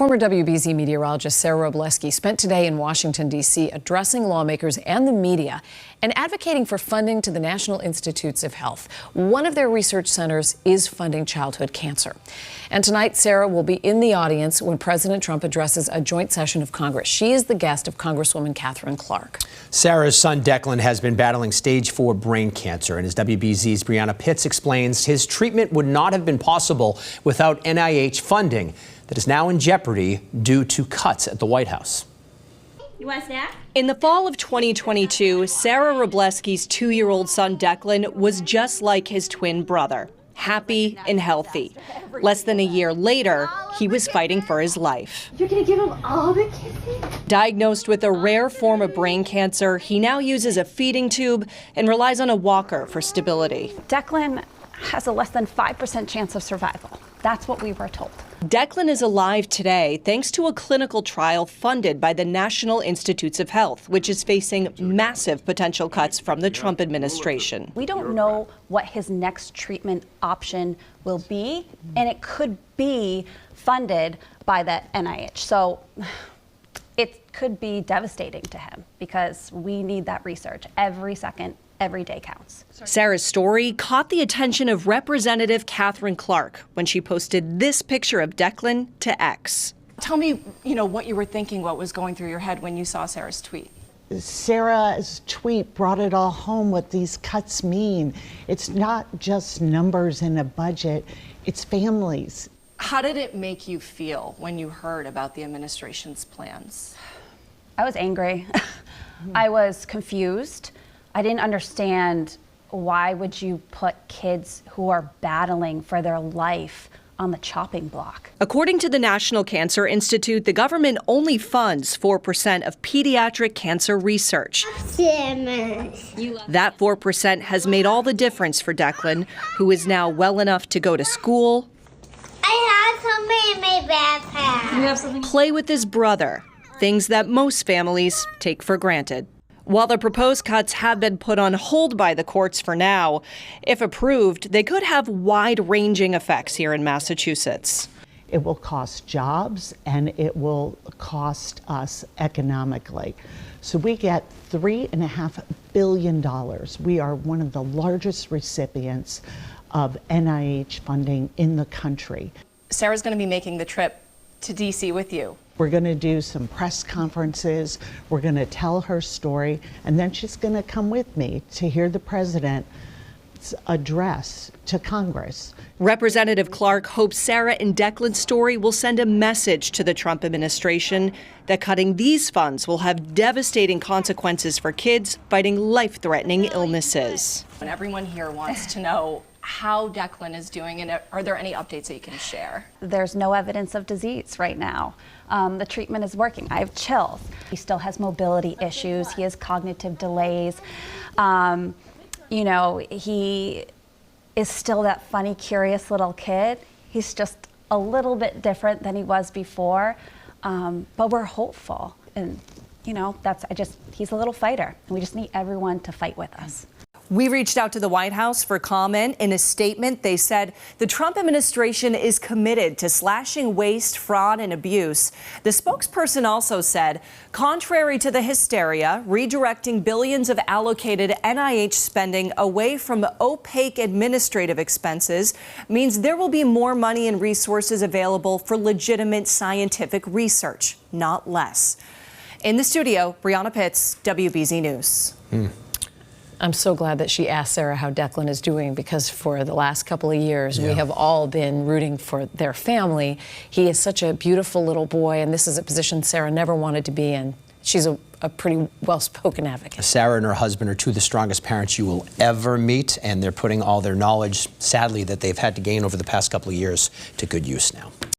Former WBZ meteorologist Sarah Wroblewski spent today in Washington, D.C. addressing lawmakers and the media and advocating for funding to the National Institutes of Health. One of their research centers is funding childhood cancer. And tonight, Sarah will be in the audience when President Trump addresses a joint session of Congress. She is the guest of Congresswoman Katherine Clark. Sarah's son Declan has been battling stage 4 brain cancer, and as WBZ's Brianna Pitts explains, his treatment would not have been possible without NIH funding that is now in jeopardy due to cuts at the White House. You want a snack? In the fall of 2022, Sarah Wroblewski's 2-year-old son Declan was just like his twin brother, happy and healthy. Less than a year later, he was fighting for his life. You're gonna give him all the kissing? Diagnosed with a rare form of brain cancer, he now uses a feeding tube and relies on a walker for stability. Declan has a less than 5% chance of survival. That's what we were told. Declan is alive today thanks to a clinical trial funded by the National Institutes of Health, which is facing massive potential cuts from the Trump administration. We don't know what his next treatment option will be, and it could be funded by the NIH. So it could be devastating to him because we need that research every second. Every day counts. Sarah's story caught the attention of Representative Katherine Clark when she posted this picture of Declan to X. Tell me, what you were thinking, what was going through your head when you saw Sarah's tweet. Sarah's tweet brought it all home what these cuts mean. It's not just numbers in a budget, it's families. How did it make you feel when you heard about the administration's plans? I was angry. I was confused. I didn't understand why would you put kids who are battling for their life on the chopping block. According to the National Cancer Institute, the government only funds 4% of pediatric cancer research. That 4% has made all the difference for Declan, who is now well enough to go to school, I have something in my backpack. You have something? Play with his brother, things that most families take for granted. While the proposed cuts have been put on hold by the courts for now, if approved, they could have wide-ranging effects here in Massachusetts. It will cost jobs and it will cost us economically. So we get $3.5 billion. We are one of the largest recipients of NIH funding in the country. Sarah's going to be making the trip to D.C. with you. We're going to do some press conferences, we're going to tell her story, and then she's going to come with me to hear the president's address to Congress. Representative Clark hopes Sarah and Declan's story will send a message to the Trump administration that cutting these funds will have devastating consequences for kids fighting life-threatening illnesses. And everyone here wants to know how Declan is doing, and are there any updates that you can share? There's no evidence of disease right now. The treatment is working. I have chills. He still has mobility issues. He has cognitive delays. He is still that funny, curious little kid. He's just a little bit different than he was before, but we're hopeful. And he's a little fighter, and we just need everyone to fight with us. We reached out to the White House for comment. In a statement, they said the Trump administration is committed to slashing waste, fraud, and abuse. The spokesperson also said, contrary to the hysteria, redirecting billions of allocated NIH spending away from opaque administrative expenses means there will be more money and resources available for legitimate scientific research, not less. In the studio, Brianna Pitts, WBZ News. I'm so glad that she asked Sarah how Declan is doing, because for the last couple of years, we have all been rooting for their family. He is such a beautiful little boy, and this is a position Sarah never wanted to be in. She's a pretty well-spoken advocate. Sarah and her husband are two of the strongest parents you will ever meet, and they're putting all their knowledge, sadly, that they've had to gain over the past couple of years to good use now.